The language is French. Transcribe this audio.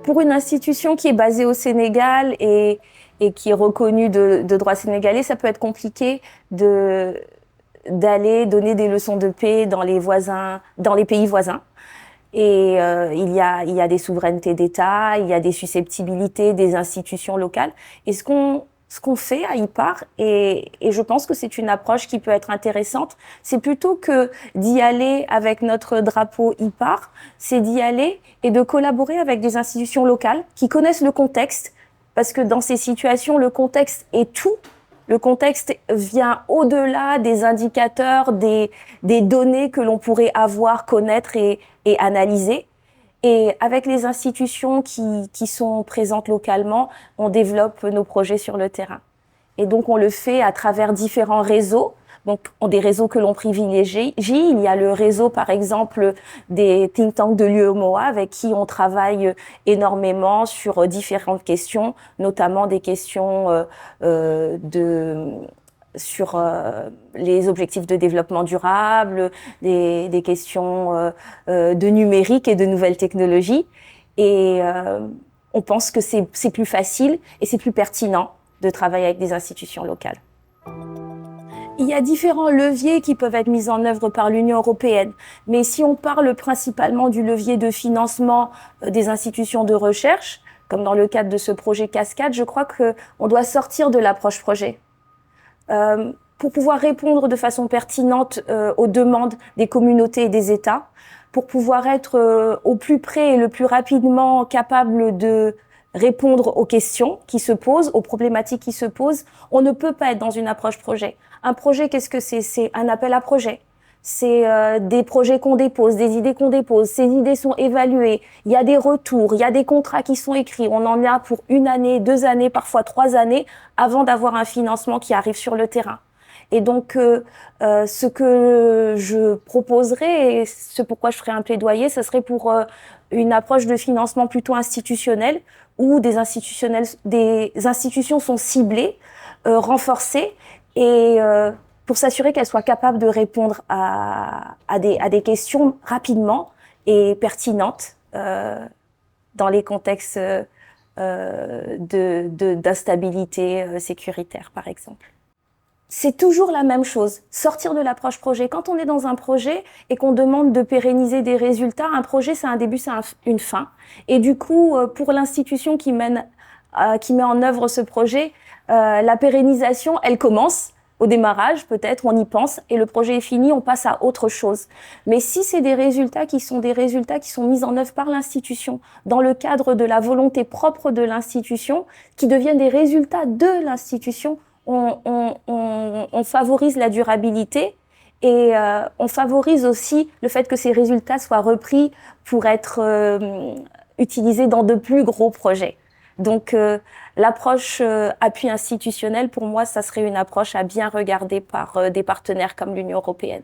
Pour une institution qui est basée au Sénégal et qui est reconnue de droit sénégalais, ça peut être compliqué d'aller donner des leçons de paix dans les pays voisins. Et il y a des souverainetés d'État, il y a des susceptibilités des institutions locales. Et ce qu'on fait à IPAR, et je pense que c'est une approche qui peut être intéressante, c'est plutôt que d'y aller avec notre drapeau IPAR, c'est d'y aller et de collaborer avec des institutions locales qui connaissent le contexte, parce que dans ces situations, le contexte est tout. Le contexte vient au-delà des indicateurs, des données que l'on pourrait avoir, connaître et analyser. Et avec les institutions qui sont présentes localement, on développe nos projets sur le terrain. Et donc, on le fait à travers différents réseaux. Donc, des réseaux que l'on privilégie. Il y a le réseau, par exemple, des think tanks de l'UEMOA avec qui on travaille énormément sur différentes questions, notamment des questions sur les objectifs de développement durable, des questions de numérique et de nouvelles technologies. Et on pense que c'est plus facile et c'est plus pertinent de travailler avec des institutions locales. Il y a différents leviers qui peuvent être mis en œuvre par l'Union européenne. Mais si on parle principalement du levier de financement des institutions de recherche, comme dans le cadre de ce projet Cascade, je crois qu'on doit sortir de l'approche projet. Pour pouvoir répondre de façon pertinente aux demandes des communautés et des États, pour pouvoir être au plus près et le plus rapidement capable de répondre aux questions qui se posent, aux problématiques qui se posent, on ne peut pas être dans une approche projet. Un projet, qu'est-ce que c'est? C'est un appel à projet. C'est des projets qu'on dépose, des idées qu'on dépose. Ces idées sont évaluées. Il y a des retours, il y a des contrats qui sont écrits. On en a pour 1 année, 2 années, parfois 3 années, avant d'avoir un financement qui arrive sur le terrain. Et donc, ce que je proposerais, et ce pourquoi je ferais un plaidoyer, ce serait pour une approche de financement plutôt institutionnel, où des institutions sont ciblées, renforcées, et pour s'assurer qu'elles soient capables de répondre à des questions rapidement et pertinentes dans les contextes d'instabilité sécuritaire, par exemple. C'est toujours la même chose, sortir de l'approche projet. Quand on est dans un projet et qu'on demande de pérenniser des résultats, un projet, c'est un début, c'est une fin. Et du coup, pour l'institution qui met en œuvre ce projet, la pérennisation, elle commence au démarrage, peut-être, on y pense, et le projet est fini, on passe à autre chose. Mais si c'est des résultats qui sont mis en œuvre par l'institution, dans le cadre de la volonté propre de l'institution, qui deviennent des résultats de l'institution, on favorise la durabilité et on favorise aussi le fait que ces résultats soient repris pour être utilisés dans de plus gros projets. Donc l'approche appui institutionnel, pour moi, ça serait une approche à bien regarder par des partenaires comme l'Union européenne.